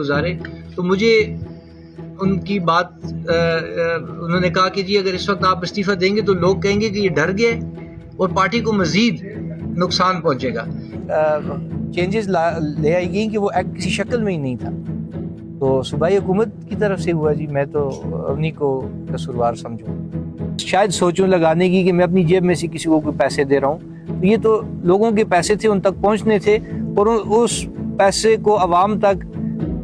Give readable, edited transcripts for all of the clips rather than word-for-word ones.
گزارے تو مجھے ان کی بات انہوں نے کہا کہ جی اگر اس وقت آپ استعفیٰ دیں گے تو لوگ کہیں گے کہ یہ ڈر گئے اور پارٹی کو مزید نقصان پہنچے گا. چینجز لے آئی گئی کہ وہ ایکٹ کسی شکل میں ہی نہیں تھا، تو صوبائی حکومت کی طرف سے ہوا. جی میں تو انہیں کو قصوروار سمجھوں. شاید سوچوں لگانے کی کہ میں اپنی جیب میں سے کسی کو کوئی پیسے دے رہا ہوں، یہ تو لوگوں کے پیسے تھے، ان تک پہنچنے تھے، اور اس پیسے کو عوام تک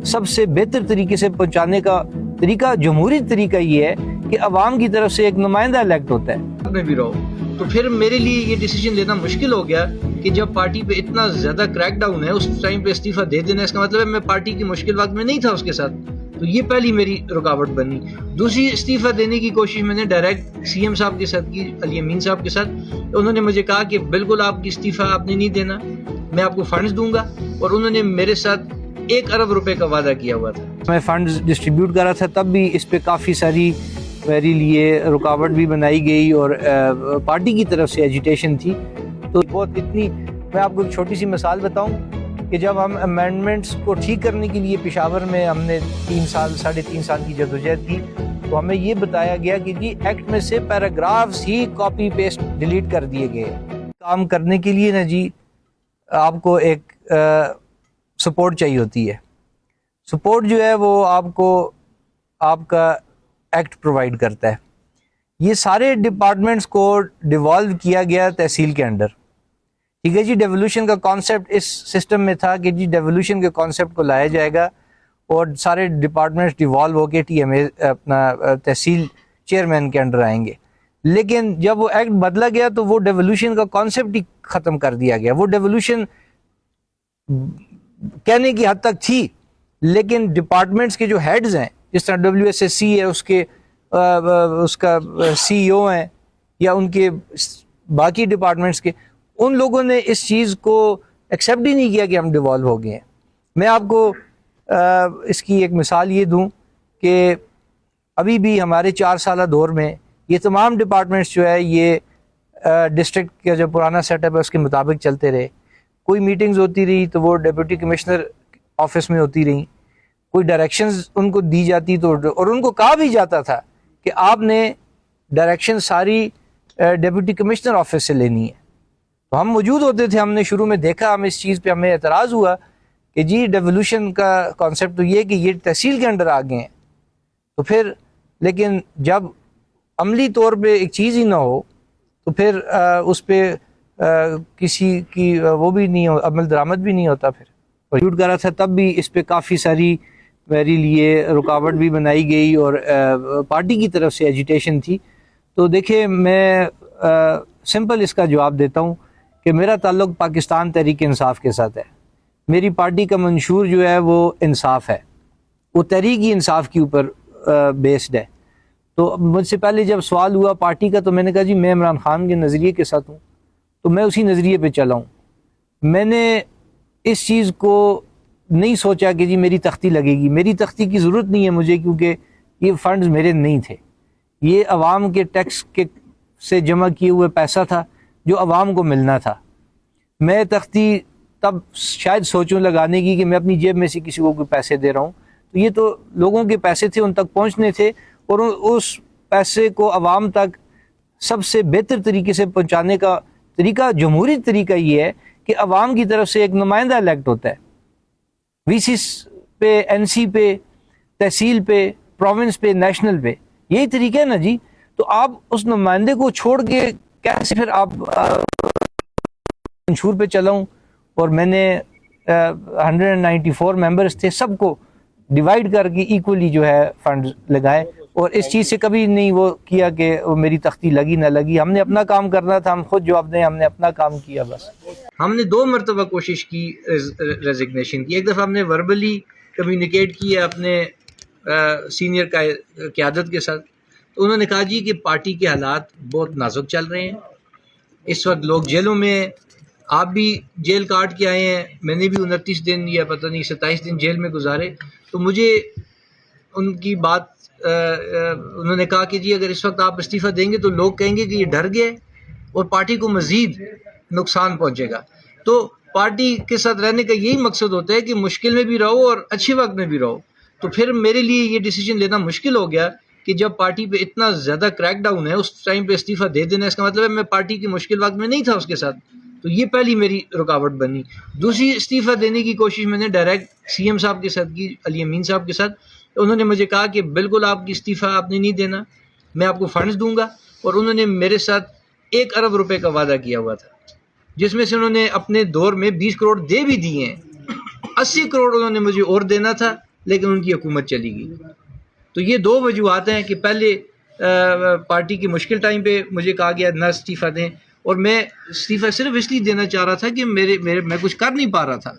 سب سے بہتر طریقے سے پہنچانے کا طریقہ، جمہوری طریقہ یہ ہے کہ عوام کی طرف سے ایک نمائندہ الیکٹ ہوتا ہے. میں بھی رہو تو پھر میرے لیے یہ ڈیسیجن لینا مشکل ہو گیا کہ جب پارٹی پہ اتنا زیادہ کریک ڈاؤن ہے اس ٹائم پہ استعفیٰ دے دینا، اس کا مطلب ہے میں پارٹی کی مشکل وقت میں نہیں تھا اس کے ساتھ. تو یہ پہلی میری رکاوٹ بنی. دوسری، استعفیٰ دینے کی کوشش میں نے ڈائریکٹ سی ایم صاحب کے ساتھ کی، علی امین صاحب کے ساتھ. انہوں نے مجھے کہا کہ بالکل آپ کی استعفیٰ آپ نے نہیں دینا، میں آپ کو فنڈز دوں گا، اور انہوں نے میرے ساتھ 1 ارب روپے کا وعدہ کیا ہوا تھا. میں فنڈز ڈسٹریبیوٹ کر رہا تھا، تب بھی اس پہ کافی ساری میرے لیے رکاوٹ بھی بنائی گئی اور پارٹی کی طرف سے ایجیٹیشن تھی. تو بہت اتنی، میں آپ کو ایک چھوٹی سی مثال بتاؤں کہ جب ہم امینڈمنٹس کو ٹھیک کرنے کے لیے پشاور میں ہم نے 3.5 سال کی جدوجہد کی، تو ہمیں یہ بتایا گیا کہ جی ایکٹ میں سے پیراگرافز ہی کاپی پیسٹ ڈیلیٹ کر دیے گئے. کام کرنے کے لیے نا جی آپ کو ایک سپورٹ چاہیے ہوتی ہے. سپورٹ جو ہے وہ آپ کو آپ کا ایکٹ پرووائڈ کرتا ہے. یہ سارے ڈپارٹمنٹس کو ڈیوالو کیا گیا تحصیل کے انڈر. ٹھیک ہے جی، ڈیولوشن کا کانسیپٹ اس سسٹم میں تھا کہ جی ڈیولوشن کے کانسیپٹ کو لایا جائے گا اور سارے ڈپارٹمنٹس ڈیوالو ہو کے ٹی ایم اے اپنا تحصیل چیئرمین کے انڈر آئیں گے. لیکن جب وہ ایکٹ بدلا گیا تو وہ ڈیولوشن کا کانسیپٹ ہی ختم کر دیا گیا. وہ ڈیولوشن کہنے کی حد تک تھی، لیکن ڈپارٹمنٹس کے جو ہیڈز ہیں، جس طرح WSSC ہے، اس کا CEO ہیں، یا ان کے باقی ڈپارٹمنٹس کے، ان لوگوں نے اس چیز کو ایکسیپٹ ہی نہیں کیا کہ ہم ڈیوالو ہو گئے ہیں. میں آپ کو اس کی ایک مثال یہ دوں کہ ابھی بھی ہمارے 4 سالہ دور میں یہ تمام ڈپارٹمنٹس جو ہے یہ ڈسٹرکٹ کا جو پرانا سیٹ اپ ہے اس کے مطابق چلتے رہے. کوئی میٹنگز ہوتی رہی تو وہ ڈپٹی کمشنر آفس میں ہوتی رہیں، کوئی ڈائریکشنز ان کو دی جاتی تو، اور ان کو کہا بھی جاتا تھا کہ آپ نے ڈائریکشن ساری ڈپٹی کمشنر آفس سے لینی ہے. تو ہم موجود ہوتے تھے، ہم نے شروع میں دیکھا، ہم اس چیز پہ ہمیں اعتراض ہوا کہ جی ڈیولوشن کا کانسیپٹ تو یہ کہ یہ تحصیل کے انڈر آ گئے ہیں. تو پھر لیکن جب عملی طور پہ ایک چیز ہی نہ ہو تو پھر اس پہ کسی کی وہ بھی نہیں ہو، عمل درآمد بھی نہیں ہوتا. پھر شوٹ کر رہا تھا تب بھی اس پہ کافی ساری میرے لیے رکاوٹ بھی بنائی گئی اور پارٹی کی طرف سے ایجیٹیشن تھی. تو دیکھیں میں سمپل اس کا جواب دیتا ہوں کہ میرا تعلق پاکستان تحریک انصاف کے ساتھ ہے. میری پارٹی کا منشور جو ہے وہ انصاف ہے، وہ تحریک انصاف کے اوپر بیسڈ ہے. تو مجھ سے پہلے جب سوال ہوا پارٹی کا تو میں نے کہا جی میں عمران خان کے نظریے کے ساتھ ہوں، تو میں اسی نظریے پہ چلا ہوں. میں نے اس چیز کو نہیں سوچا کہ جی میری تختی لگے گی. میری تختی کی ضرورت نہیں ہے مجھے، کیونکہ یہ فنڈز میرے نہیں تھے، یہ عوام کے ٹیکس کے سے جمع کیے ہوئے پیسہ تھا جو عوام کو ملنا تھا. میں تختی تب شاید سوچوں لگانے کی کہ میں اپنی جیب میں سے کسی کو کوئی پیسے دے رہا ہوں، تو یہ تو لوگوں کے پیسے تھے، ان تک پہنچنے تھے، اور اس پیسے کو عوام تک سب سے بہتر طریقے سے پہنچانے کا طریقہ، جمہوری طریقہ یہ ہے کہ عوام کی طرف سے ایک نمائندہ الیکٹ ہوتا ہے. VC پہ، NC پہ، تحصیل پہ، پروونس پہ، نیشنل پہ، یہی طریقہ ہے نا جی. تو آپ اس نمائندے کو چھوڑ کے کیسے پھر آپ منشور پہ چلاؤں؟ اور میں نے 194 ممبرس تھے، سب کو ڈیوائیڈ کر کے ایکولی جو ہے فنڈ لگائے، اور اس چیز سے کبھی نہیں وہ کیا کہ وہ میری تختی لگی نہ لگی. ہم نے اپنا کام کرنا تھا، ہم خود جواب دیں، ہم نے اپنا کام کیا بس. ہم نے 2 مرتبہ کوشش کی ریزگنیشن کی. ایک دفعہ ہم نے وربلی کمیونیکیٹ کیا اپنے سینئر قیادت کے ساتھ، تو انہوں نے کہا جی کہ پارٹی کے حالات بہت نازک چل رہے ہیں، اس وقت لوگ جیلوں میں ہیں، آپ بھی جیل کاٹ کے آئے ہیں، میں نے بھی 29 دن یا پتہ نہیں 27 دن جیل میں گزارے. تو مجھے ان کی بات انہوں نے کہا کہ جی اگر اس وقت آپ استعفیٰ دیں گے تو لوگ کہیں گے کہ یہ ڈر گئے اور پارٹی کو مزید نقصان پہنچے گا. تو پارٹی کے ساتھ رہنے کا یہی مقصد ہوتا ہے کہ مشکل میں بھی رہو اور اچھے وقت میں بھی رہو. تو پھر میرے لیے یہ ڈیسیجن لینا مشکل ہو گیا کہ جب پارٹی پہ اتنا زیادہ کریک ڈاؤن ہے اس ٹائم پہ استعفیٰ دے دینا، اس کا مطلب ہے میں پارٹی کی مشکل وقت میں نہیں تھا اس کے ساتھ. تو یہ پہلی میری رکاوٹ بنی. دوسری استعفیٰ دینے کی کوشش میں نے ڈائریکٹ سی ایم صاحب کے ساتھ کی، علی امین صاحب کے ساتھ. انہوں نے مجھے کہا کہ بالکل آپ کی استعفیٰ آپ نے نہیں دینا، میں آپ کو فنڈز دوں گا. اور انہوں نے میرے ساتھ 1 ارب روپے کا وعدہ کیا ہوا تھا، جس میں سے انہوں نے اپنے دور میں 20 کروڑ دے بھی دیے ہیں. 80 کروڑ انہوں نے مجھے اور دینا تھا، لیکن ان کی حکومت چلی گئی. تو یہ 2 وجوہات ہیں کہ پہلے پارٹی کی مشکل ٹائم پہ مجھے کہا گیا نہ استعفیٰ دیں، اور میں استعفیٰ صرف اس لیے دینا چاہ رہا تھا کہ میں کچھ کر نہیں پا رہا تھا،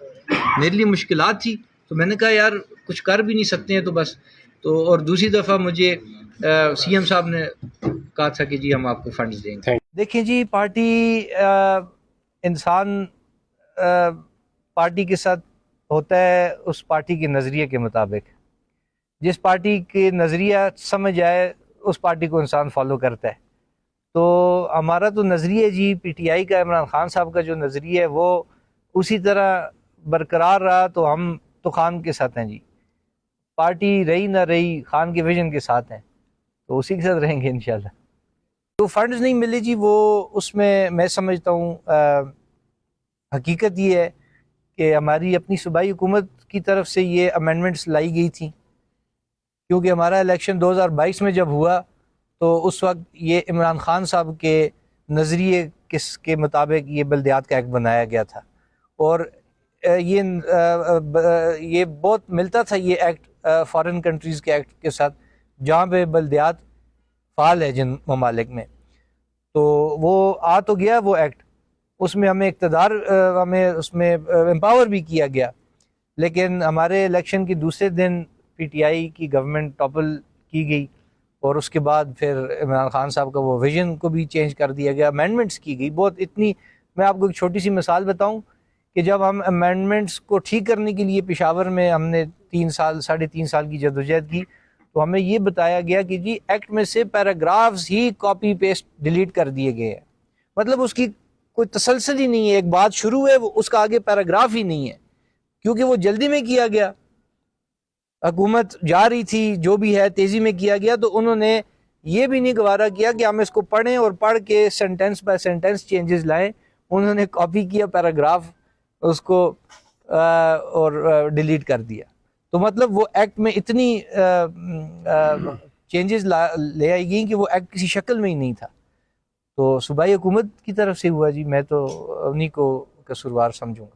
میرے لیے مشکلات تھی. تو میں نے کہا یار کچھ کر بھی نہیں سکتے ہیں تو بس. تو اور دوسری دفعہ مجھے سی ایم صاحب نے کہا تھا کہ جی ہم آپ کو فنڈز دیں گے. دیکھیں جی، پارٹی انسان پارٹی کے ساتھ ہوتا ہے اس پارٹی کے نظریے کے مطابق. جس پارٹی کے نظریہ سمجھ آئے اس پارٹی کو انسان فالو کرتا ہے. تو ہمارا تو نظریہ جی پی ٹی آئی کا، عمران خان صاحب کا جو نظریہ ہے وہ اسی طرح برقرار رہا. تو ہم تو خان کے ساتھ ہیں جی، پارٹی رہی نہ رہی خان کے ویژن کے ساتھ ہیں، تو اسی کے ساتھ رہیں گے انشاءاللہ. جو فنڈز نہیں ملے جی، وہ اس میں سمجھتا ہوں حقیقت یہ ہے کہ ہماری اپنی صوبائی حکومت کی طرف سے یہ امینڈمنٹس لائی گئی تھیں، کیونکہ ہمارا الیکشن 2022 میں جب ہوا تو اس وقت یہ عمران خان صاحب کے نظریے کے مطابق یہ بلدیات کا ایکٹ بنایا گیا تھا. اور یہ بہت ملتا تھا یہ ایکٹ فارن کنٹریز کے ایکٹ کے ساتھ، جہاں پہ بلدیات فعال ہے جن ممالک میں. تو وہ آ تو گیا وہ ایکٹ، اس میں ہمیں اقتدار، ہمیں اس میں امپاور بھی کیا گیا. لیکن ہمارے الیکشن کے دوسرے دن پی ٹی آئی کی گورنمنٹ ٹاپل کی گئی، اور اس کے بعد پھر عمران خان صاحب کا وہ ویژن کو بھی چینج کر دیا گیا، امینڈمنٹس کی گئی بہت. اتنی میں آپ کو ایک چھوٹی سی مثال بتاؤں کہ جب ہم امینڈمنٹس کو ٹھیک کرنے کے لیے پشاور میں ہم نے 3.5 سال کی جدوجہد کی، تو ہمیں یہ بتایا گیا کہ جی ایکٹ میں سے پیراگرافز ہی کاپی پیسٹ ڈیلیٹ کر دیے گئے ہیں. مطلب اس کی کوئی تسلسل ہی نہیں ہے، ایک بات شروع ہے وہ اس کا آگے پیراگراف ہی نہیں ہے، کیونکہ وہ جلدی میں کیا گیا، حکومت جا رہی تھی، جو بھی ہے تیزی میں کیا گیا. تو انہوں نے یہ بھی نہیں گوارا کیا کہ ہم اس کو پڑھیں اور پڑھ کے سینٹنس بائی سینٹنس چینجز لائیں. انہوں نے کاپی کیا پیراگراف اس کو اور ڈیلیٹ کر دیا. تو مطلب وہ ایکٹ میں اتنی چینجز لے آئی گئیں کہ وہ ایکٹ کسی شکل میں ہی نہیں تھا. تو صوبائی حکومت کی طرف سے ہوا جی، میں تو انہی کو قصوروار سمجھوں گا.